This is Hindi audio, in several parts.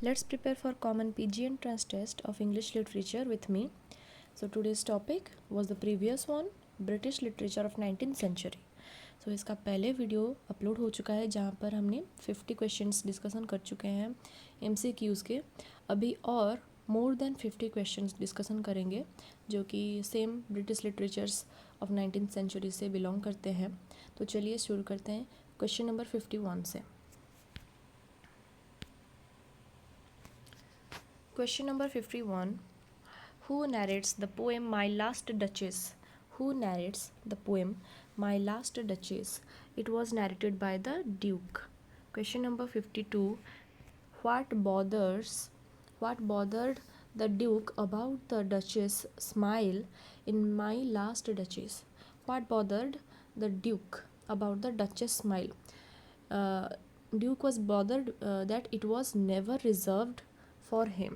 Let's prepare for common PG entrance test of English literature with me. So today's topic was the previous one, British literature of 19th century. So इसका पहले वीडियो अपलोड हो चुका है जहाँ पर हमने 50 क्वेश्चंस डिस्कसन कर चुके हैं MCQs के. अभी और मोर देन 50 क्वेश्चंस डिस्कसन करेंगे जो कि same British literatures of 19th century से बिलोंग करते हैं. तो चलिए शुरू करते हैं क्वेश्चन नंबर 51 से. Question number 51. Who narrates the poem My Last Duchess? Who narrates the poem My Last Duchess? It was narrated by the Duke. Question number 52. What bothered the Duke about the Duchess' smile in My Last Duchess? What bothered the Duke about the Duchess' smile? Duke was bothered that it was never reserved for him,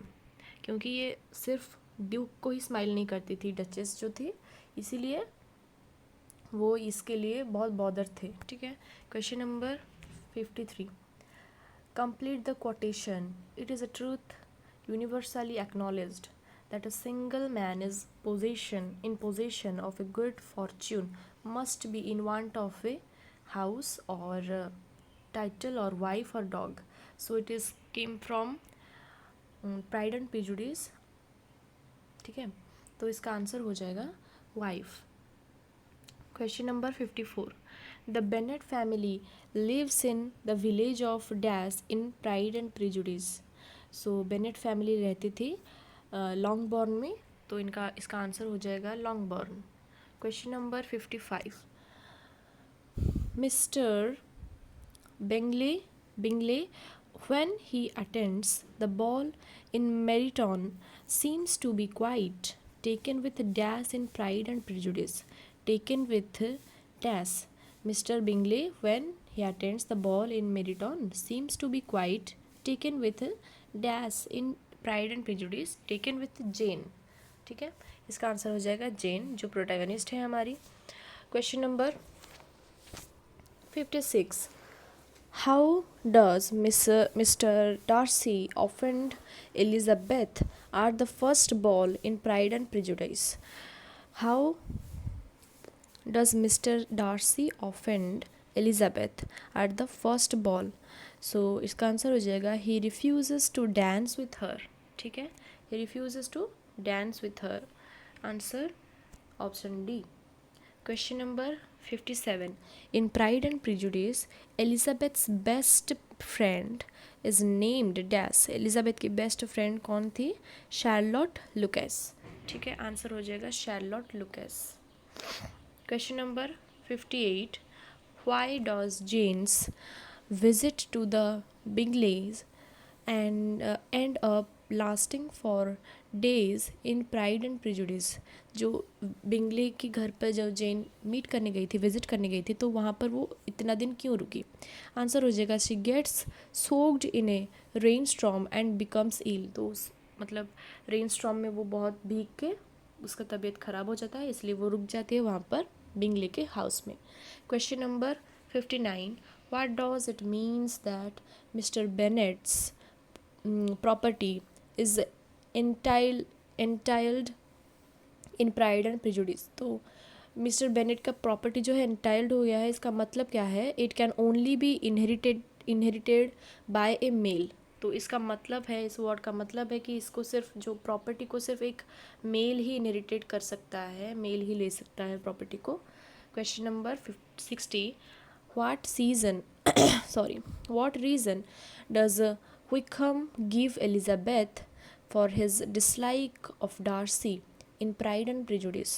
क्योंकि ये सिर्फ ड्यूक को ही स्माइल नहीं करती थी, डचेस जो थी, इसीलिए वो इसके लिए बहुत बॉदर थे. ठीक है. Question number 53. Complete the quotation. It is a truth universally acknowledged that a single man is in possession of a good fortune must be in want of a house or title or wife or dog. So it is came from Pride and Prejudice. ठीक है, तो इसका आंसर हो जाएगा wife. Question number 54. The Bennet family lives in the village of dash in Pride and Prejudice. So Bennet family रहती थी लॉन्गबॉर्न में, तो इसका आंसर हो जाएगा Longbourn. Question number 55. Mister Bingley when he attends the ball in Meryton seems to be quite taken with dash in Pride and Prejudice. Taken with dash. Mr. Bingley when he attends the ball in Meryton seems to be quite taken with dash in Pride and Prejudice. Taken with Jane. ठीक है, इसका आंसर हो जाएगा जेन, जो प्रोटैगनिस्ट है हमारी. Question number 56. How does Mr. Darcy offend Elizabeth at the first ball in Pride and Prejudice? How does Mr. Darcy offend Elizabeth at the first ball? So इसका आंसर हो जाएगा he refuses to dance with her. ठीक है, he refuses to dance with her. Answer option D. Question number 57. In Pride and Prejudice, Elizabeth's best friend is named dash. Elizabeth की बेस्ट फ्रेंड कौन थी? Charlotte Lucas. ठीक है, आंसर हो जाएगा Charlotte Lucas. Question number 58. Why does Jane's visit to the Bingleys and end up lasting for days in Pride and Prejudice? जो बिंगले की घर पर जब जेन मीट करने गई थी, विजिट करने गई थी, तो वहाँ पर वो इतना दिन क्यों रुकी? आंसर हो जाएगा she gets soaked in a rain storm and becomes ill. तो मतलब रेन स्टॉर्म में वो बहुत भीग के उसका तबीयत ख़राब हो जाता है, इसलिए वो रुक जाती है वहाँ पर बिंगले के हाउस में. Question number 59. What does it means that mister Bennet's property is entailed in Pride and Prejudice. तो मिस्टर बेनेट का प्रॉपर्टी जो है एंटाइल्ड हो गया है, इसका मतलब क्या है? It can only be inherited by a male. तो इसका मतलब है, इस वर्ड का मतलब है कि इसको सिर्फ जो प्रॉपर्टी को सिर्फ एक मेल ही इनहेरिटेट कर सकता है, मेल ही ले सकता है प्रॉपर्टी को. Question number 60. What reason does Wickham give Elizabeth for his dislike of Darcy in Pride and Prejudice?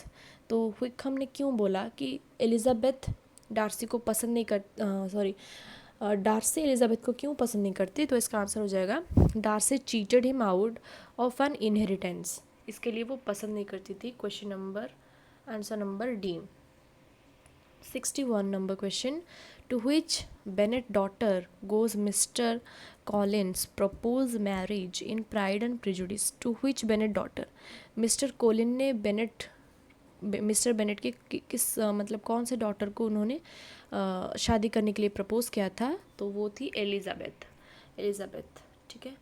तो विकहम ने क्यों बोला कि एलिजाबेथ डार्सी को पसंद नहीं डार्सी एलिजाबेथ को क्यों पसंद नहीं करती? तो इसका आंसर हो जाएगा Darcy cheated him out of an inheritance. इसके लिए वो पसंद नहीं करती थी. Answer number D. 61 number question. To which Bennet daughter goes Mr. Collins propose marriage in Pride and Prejudice? To which Bennet daughter? Mister Collin ने मिस्टर बेनेट के किस मतलब कौन से डॉटर को उन्होंने शादी करने के लिए प्रपोज किया था? तो वो थी एलिजाबेथ. ठीक है.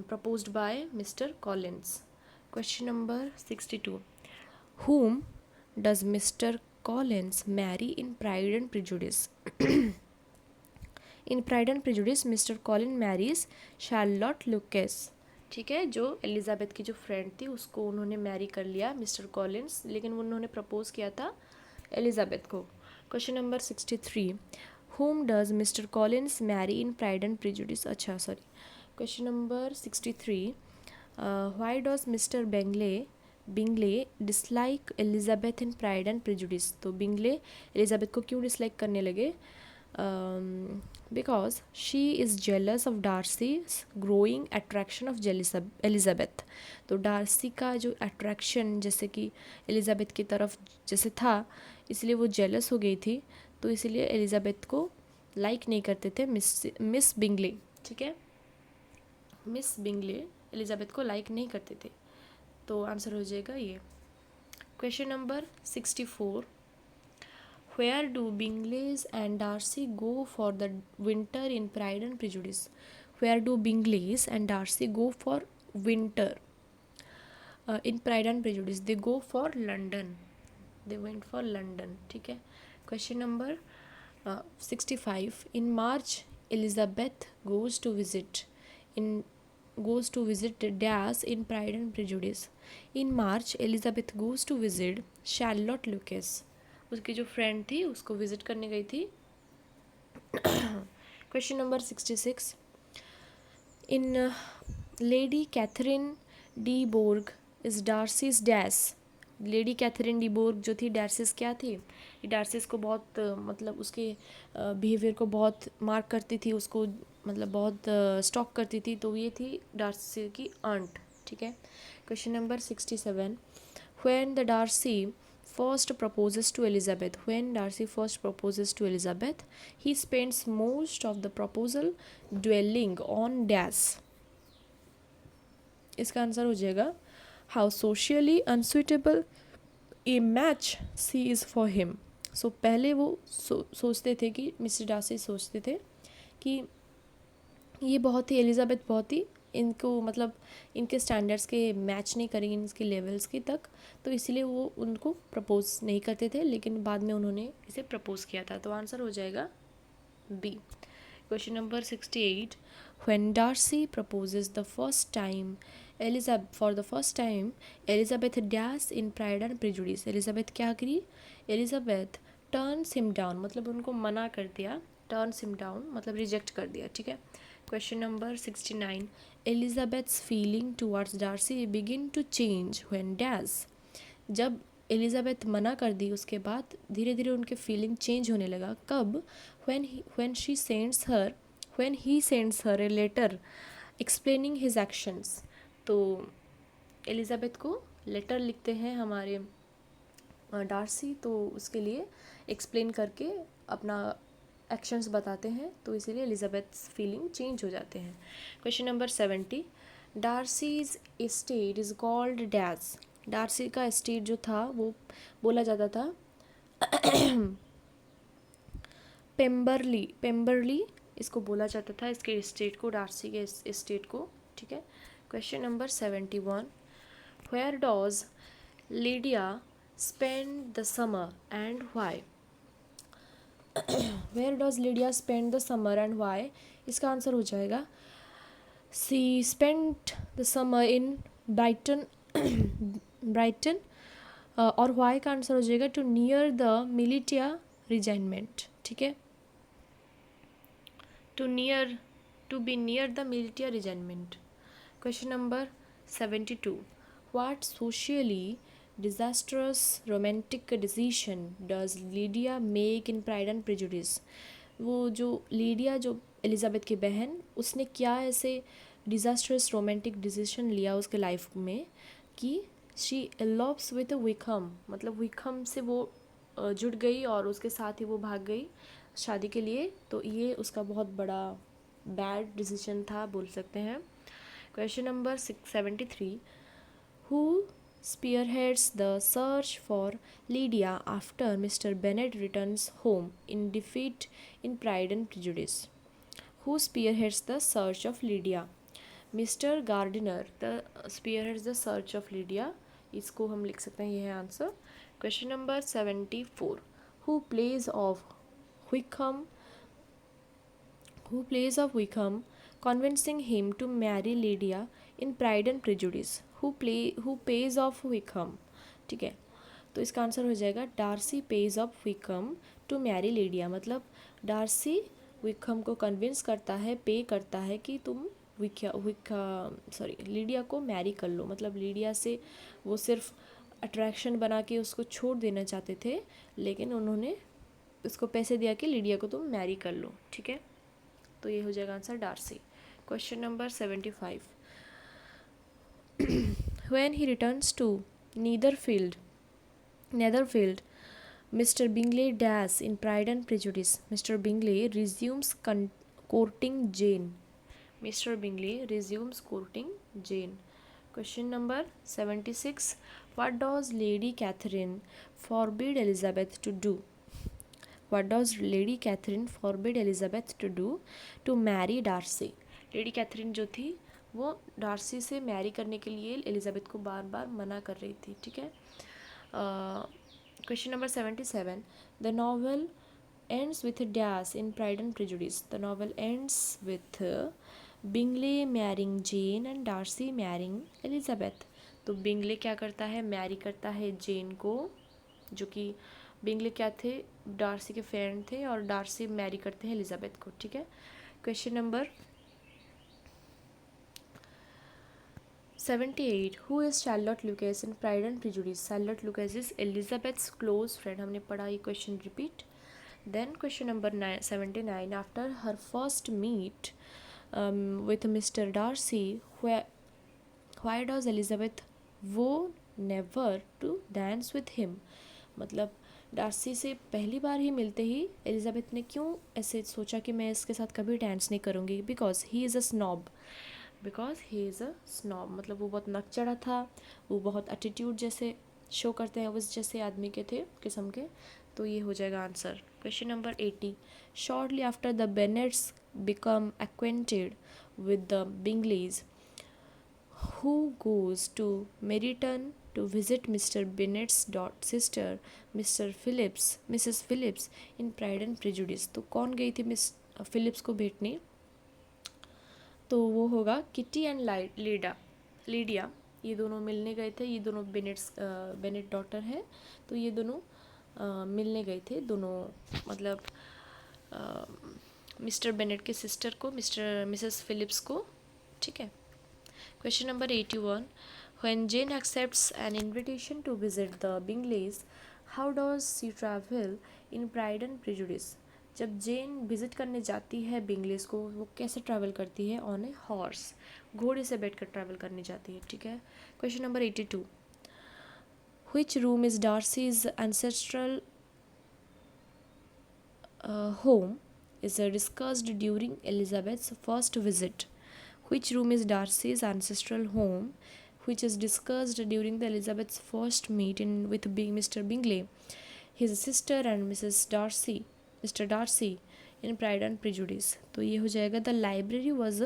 proposed by Mr. Collins. Question number 62. Whom does Mr. Collins marry in Pride and Prejudice? In Pride and Prejudice, Mr. Collins marries Charlotte Lucas. ठीक है, जो एलिजाबेथ की जो फ्रेंड थी उसको उन्होंने मैरी कर लिया मिस्टर कॉलिंस, लेकिन उन्होंने प्रपोज किया था एलिजाबेथ को. Question number 63. Whom does Mr. Collins marry in Pride and Prejudice? अच्छा sorry. Question number 63. Why does Mr. Bingley dislike Elizabeth in Pride and Prejudice? तो बिंगले एलिजाबेथ को क्यों डिसलाइक करने लगे? Because she is jealous of Darcy's growing attraction of Elizabeth. तो डार्सी का जो अट्रैक्शन जैसे कि एलिजाबेथ की तरफ जैसे था, इसलिए वो जेलस हो गई थी, तो इसलिए एलिजाबेथ को लाइक नहीं करते थे मिस बिंगले. ठीक है, मिस बिंगले एलिजाबेथ को लाइक नहीं करते थे, तो आंसर हो जाएगा ये. Question number 64. Where do Bingleys and Darcy go for the winter in Pride and Prejudice? Where do Bingleys and Darcy go for winter in Pride and Prejudice? They go for London. They went for London. ठीक है. Question number 65. In March, Elizabeth goes to visit Dash in Pride and Prejudice. In March, Elizabeth goes to visit Charlotte Lucas. उसकी जो फ्रेंड थी उसको विजिट करने गई थी. Question number 66. In Lady Catherine de Bourgh is Darcy's dash. Lady Catherine de Bourgh जो थी डार्सिस क्या थी? डार्सिस को बहुत मतलब उसके बिहेवियर को बहुत मार्क करती थी, उसको मतलब बहुत स्टॉक करती थी, तो ये थी डार्सी की आंट. ठीक है. Question number 67. When the Darcy first proposes to Elizabeth. When Darcy first proposes to Elizabeth, he spends most of the proposal dwelling on dash. इसका आंसर हो जाएगा how socially unsuitable a match she is for him. So पहले वो सोचते थे कि मिस्टर डार्सी सोचते थे कि ये बहुत ही एलिजाबेथ बहुत ही इनको मतलब इनके स्टैंडर्ड्स के मैच नहीं करेंगे, इनके लेवल्स की तक, तो इसलिए वो उनको प्रपोज नहीं करते थे, लेकिन बाद में उन्होंने इसे प्रपोज किया था, तो आंसर हो जाएगा B. Question number 68. When Darcy proposes the first time Elizabeth dash in Pride and Prejudice. Elizabeth क्या करी? एलिजाबेथ टर्न्स हिम डाउन, मतलब उनको मना कर दिया. टर्न्स हिम डाउन मतलब रिजेक्ट कर दिया. ठीक है. Question number 69. Elizabeth's feeling towards Darcy begin to change when dash. जब एलिजाबेथ मना कर दी उसके बाद धीरे धीरे उनके फीलिंग चेंज होने लगा. कब? when he sends her a letter explaining his actions. तो एलिजाबेथ को लेटर लिखते हैं हमारे डार्सी, तो उसके लिए एक्सप्लेन करके अपना एक्शंस बताते हैं, तो इसीलिए एलिजाबेथ्स फीलिंग चेंज हो जाते हैं. Question number 70. Darcy's estate is called dash. Darcy का एस्टेट जो था वो बोला जाता था पेम्बरली इसको बोला जाता था, इसके एस्टेट को, डार्सी के एस्टेट को. ठीक है. Question number 71. Where does Lydia spend the summer and why. Where does Lydia spend the summer and why. इसका आंसर हो जाएगा she spend the summer in Brighton और वाई का आंसर हो जाएगा to near the militia regiment. ठीक है. To be near the militia regiment. Question number 72. What socially disastrous romantic decision does Lydia make in Pride and Prejudice. वो जो लीडिया जो एलिजाबेथ की बहन, उसने क्या ऐसे डिज़ास्ट्रस रोमांटिक डिसीजन लिया उसके लाइफ में कि शी एलोप्स विद विकहम, मतलब विकहम से वो जुड़ गई और उसके साथ ही वो भाग गई शादी के लिए. तो ये उसका बहुत बड़ा बैड डिसीजन था बोल सकते हैं. Question number 73. Who spearheads the search for Lydia after Mr. Bennet returns home in defeat in Pride and Prejudice? Who spearheads the search of Lydia? Mister Gardiner the spearheads the search of Lydia, इसको हम लिख सकते हैं, ये है answer. Question number 74, who pledge of Wickham convincing him to marry Lydia in Pride and Prejudice, who pays off Wickham, ठीक है। तो इसका आंसर हो जाएगा Darcy pays off Wickham to marry Lydia, मतलब डार्सी विकम को कन्विंस करता है, पे करता है कि तुम लीडिया को मैरी कर लो, मतलब लीडिया से वो सिर्फ अट्रैक्शन बना के उसको छोड़ देना चाहते थे, लेकिन उन्होंने उसको पैसे दिया कि लीडिया को तुम मैरी कर लो, ठीक है। तो ये हो जाएगा answer Darcy. Question number 75, when he returns to Netherfield Netherfield, Mr. Bingley dash in Pride and Prejudice. Mr. Bingley resumes courting Jane. Mr. Bingley resumes courting Jane. Question number 76. What does Lady Catherine forbid Elizabeth to do? What does Lady Catherine forbid Elizabeth to do to marry Darcy? Lady Catherine जो थी वो डार्सी से मैरी करने के लिए एलिजाबेथ को बार बार मना कर रही थी, ठीक है। Question number 77. The novel ends with a dash in Pride and Prejudice. The novel ends with Bingley marrying Jane and Darcy marrying Elizabeth. तो बिंगले क्या करता है, मैरी करता है जेन को, जो कि बिंगले क्या थे, डार्सी के फ्रेंड थे, और डार्सी मैरी करते हैं एलिजाबेथ को, ठीक है। Question number 78. Who is Charlotte Lucas in Pride and Prejudice? Charlotte Lucas is Elizabeth's close friend. हमने पढ़ा ये question repeat. Then question number 79. After her first meet with Mr. Darcy, why does Elizabeth vow never to dance with him? मतलब डार्सी से पहली बार ही मिलते ही एलिजाबेथ ने क्यों ऐसे सोचा कि मैं इसके साथ कभी डांस नहीं करूँगी? Because he is a snob, मतलब वो बहुत नक चढ़ा था, वो बहुत एटीट्यूड जैसे शो करते हैं उस जैसे आदमी के थे, किस्म के। तो ये हो जाएगा answer. Question number 80. Shortly after the Bennets become acquainted with the Bingleys, who goes to Meryton to visit Mr. Bennet's sister, Mrs. Phillips in Pride and Prejudice. तो कौन गई थी मिस फिलिप्स को भेटने? तो वो होगा किटी एंड लीडिया, ये दोनों मिलने गए थे। ये दोनों बेनेट डॉटर है, तो ये दोनों मिलने गए थे, दोनों मतलब मिस्टर बेनेट के सिस्टर को, मिसेस फिलिप्स को, ठीक है। Question number 81. When Jane accepts an invitation to visit the Bingleys, how does she travel in Pride and Prejudice? जब जेन विजिट करने जाती है बिंगलेस को, वो कैसे ट्रैवल करती है? ऑन ए हॉर्स, घोड़े से बैठकर ट्रैवल करने जाती है, ठीक है। Question number 82. Which room is Darcy's ancestral home is discussed during Elizabeth's first visit? Which room is Darcy's ancestral home which is discussed during the Elizabeth's first meet with Mr. Bingley, his sister and Mr. Darcy in Pride and Prejudice? तो ये हो जाएगा the library was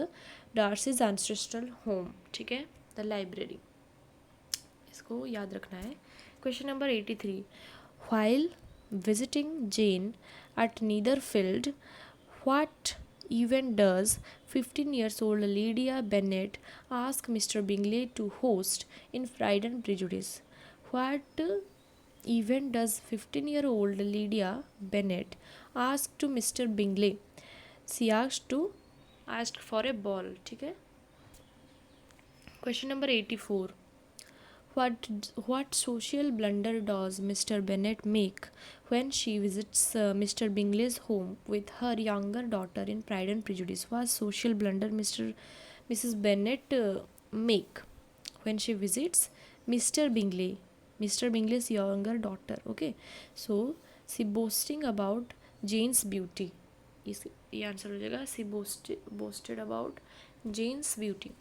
Darcy's ancestral home, ठीक है, द लाइब्रेरी, इसको याद रखना है। Question number 83. While visiting Jane at Netherfield, what event does 15-year-old Lydia Bennet ask Mr. Bingley to host in Pride and Prejudice? What event does 15-year-old Lydia Bennet ask to Mr. Bingley? She asked for a ball, ठीक है। Question number 84. What social blunder does Mr. Bennet make when she visits Mr. Bingley's home with her younger daughter in Pride and Prejudice? What social blunder Mrs. Bennet make when she visits Mr. Bingley's younger daughter? Okay, so she boasting about Jane's beauty. ये आंसर हो जाएगा, she boasted about Jane's beauty.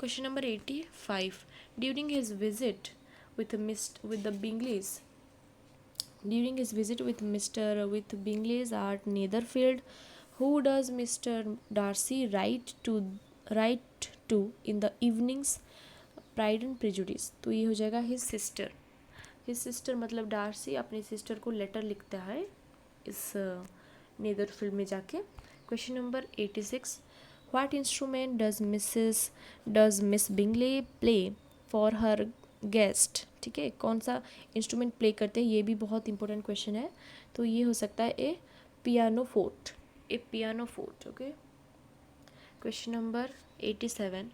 Question number 85. During his visit with the Bingleys, with Bingleys at Netherfield, who does Mr. Darcy write to in the evenings Pride and Prejudice. तो ये हो जाएगा his sister. His sister मतलब डार्सी अपनी सिस्टर को लेटर लिखता है इस नेदरफील्ड में जाके. Question number 86. What instrument does Miss Bingley play for her guest? ठीक है, कौन सा इंस्ट्रूमेंट प्ले करते हैं, ये भी बहुत इंपॉर्टेंट क्वेश्चन है. तो ये हो सकता है a pianoforte. Okay. Question number 87.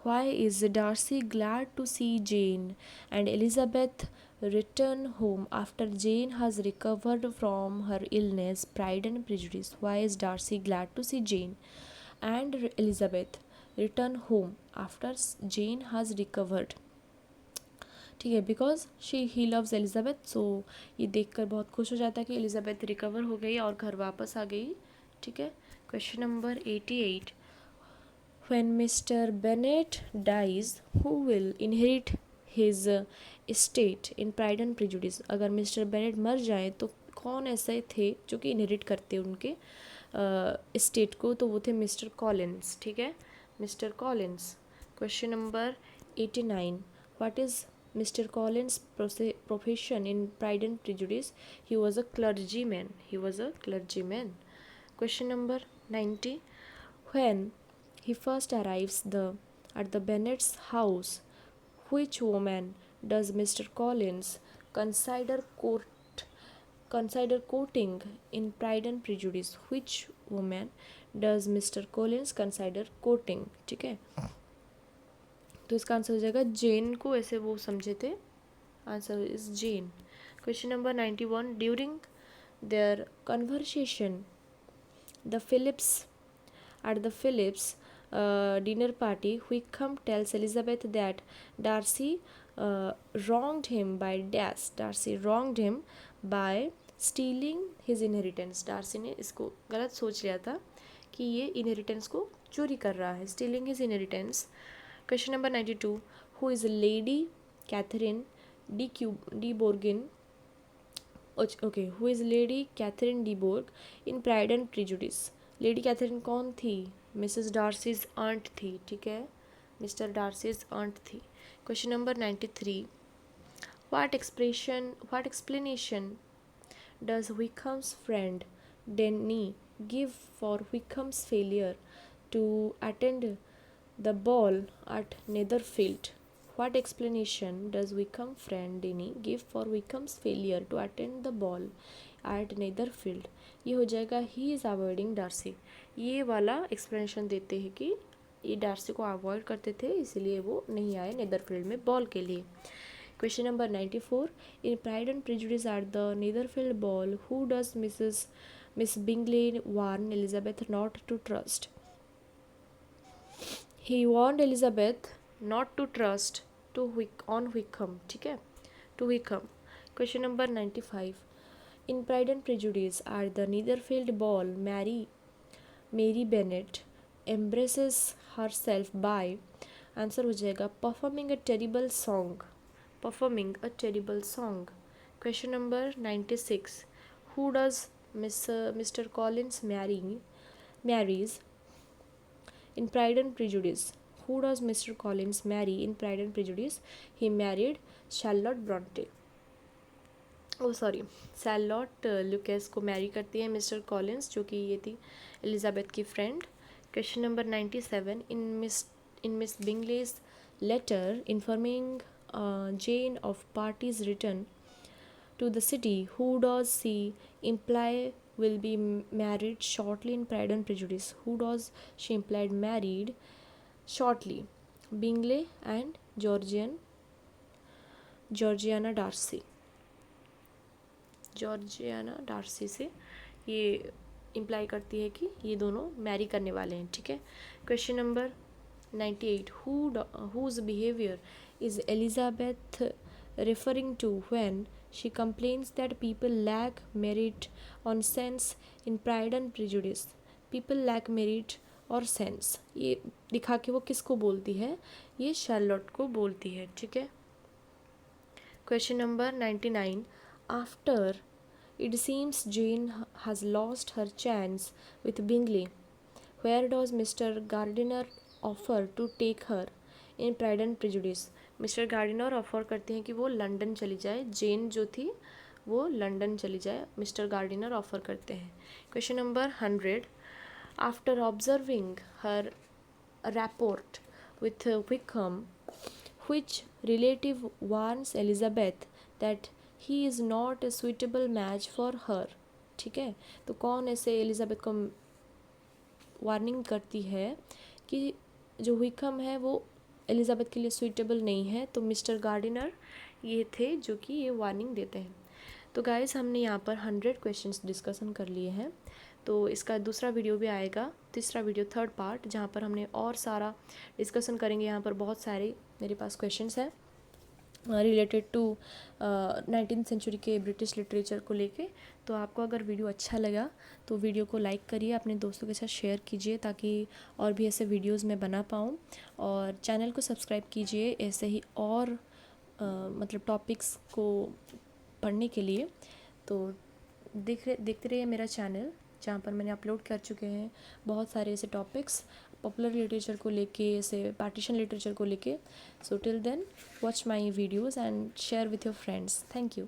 Why is Darcy glad to see Jane and Elizabeth return home after Jane has recovered from her illness? Pride and Prejudice. Why is Darcy glad to see Jane and Elizabeth return home after Jane has recovered? ठीक है, बिकॉज ही लव्स एलिजाबेथ. सो ये देखकर बहुत खुश हो जाता है कि एलिजाबेथ रिकवर हो गई और घर वापस आ गई. ठीक है. Question number 88. When Mr. Bennet dies, who will inherit his estate in Pride and Prejudice? अगर मिस्टर बेनेट मर जाए तो कौन ऐसे थे जो कि इनहेरिट करते उनके estate को? तो वो थे मिस्टर कॉलिन्स. ठीक है, mister Collins. Question number 89. What is Mr. Collins' profession in Pride and Prejudice? He was a clergyman. Question number 90. When he first arrives at the Bennet's house, which woman does Mr. Collins consider courting in Pride and Prejudice? Which woman does Mr. Collins consider courting? ठीक है, तो इसका आंसर हो जाएगा जेन को, ऐसे वो समझे थे. Answer is Jane. Question number 91. During their conversation at the Phillips dinner party, Wickham tells Elizabeth that Darcy wronged him by stealing his inheritance. Darcy ने इसको गलत सोच लिया था कि ये इनहेरिटेंस को चोरी कर रहा है. Stealing his inheritance. Question number 92. Who is Lady Catherine de Bourgh? Okay, who is Lady Catherine de Bourgh in Pride and Prejudice? Lady Catherine कौन थी? मिसेस डार्सीज आंट थी. ठीक है, मिस्टर डार्सीज आंट थी. Question number 93. What explanation does Wickham's friend Denny give for Wickham's failure to attend the ball at Netherfield? What explanation does Wickham's friend Denny give for Wickham's failure to attend the ball at Netherfield? ये हो जाएगा ही इज़ अवॉइडिंग डार्सी. ये वाला एक्सप्लेनेशन देते हैं कि ये डार्सी को अवॉइड करते थे, इसलिए वो नहीं आए नेदरफील्ड में बॉल के लिए. Question number 94. In Pride and Prejudice at the Netherfield ball, who does Miss Bingley warn Elizabeth not to trust? He warned Elizabeth not to trust on Wickham. ठीक है, to Wickham. Question number 95. In Pride and Prejudice at the Netherfield ball, Mary Bennet embraces herself by, answer हो जाएगा performing a terrible song. Question number 96. Who does Mr. Collins marries in Pride and Prejudice? Who does Mr. Collins marry in Pride and Prejudice? He married Charlotte Bronte. सैरलॉट लुकेस को मैरी करती है मिस्टर कॉलिन्स, जो कि ये थी एलिजाबेथ की friend. Question number 97. In Miss Bingley's letter informing Jane of party's return to the city, who does she imply will be married shortly in Pride and Prejudice? Who does she implied married shortly? Bingley and Georgiana Darcy से ये इम्प्लाई करती है कि ये दोनों मैरी करने वाले हैं. ठीक है. Question number 98. whose behavior is Elizabeth referring to when she complains that people lack merit or sense in Pride and Prejudice? People lack merit और सेंस, ये दिखा के वो किसको बोलती है? ये शार्लोट को बोलती है. ठीक है. Question number 99. After it seems Jane has lost her chance with Bingley, where does Mr. Gardiner offer to take her in Pride and Prejudice. Mister Gardiner offer करते हैं कि वो लंदन चली जाए, जेन जो थी वो लंदन चली जाए, मिस्टर गार्डिनर ऑफर करते हैं। Question number 100, after observing her rapport with Wickham, which relative warns Elizabeth that he is not a suitable match for her। ठीक है, तो कौन ऐसे एलिजाबेथ को वार्निंग करती है कि जो विकम है वो एलिजाबेथ के लिए सुइटेबल नहीं है, तो मिस्टर गार्डिनर ये थे जो कि ये वार्निंग देते हैं। तो गाइस हमने यहाँ पर 100 क्वेश्चंस डिस्कशन कर लिए हैं, तो इसका दूसरा वीडियो भी आएगा, तीसरा वीडियो थर्ड पार्ट, जहाँ पर हमने और सारा डिस्कशन करेंगे। यहाँ पर बहुत सारे मेरे पास क्वेश्चंस हैं रिलेटेड टू 19th सेंचुरी के ब्रिटिश लिटरेचर को लेके। तो आपको अगर वीडियो अच्छा लगा तो वीडियो को लाइक करिए, अपने दोस्तों के साथ शेयर कीजिए ताकि और भी ऐसे वीडियोस मैं बना पाऊँ, और चैनल को सब्सक्राइब कीजिए ऐसे ही और मतलब टॉपिक्स को पढ़ने के लिए। तो देखते रहिए मेरा चैनल, जहाँ पर मैंने अपलोड कर चुके हैं बहुत सारे ऐसे टॉपिक्स पॉपुलर लिटरेचर को लेके, ऐसे पार्टीशन लिटरेचर को लेके। So till then watch my videos and share with your friends. Thank you.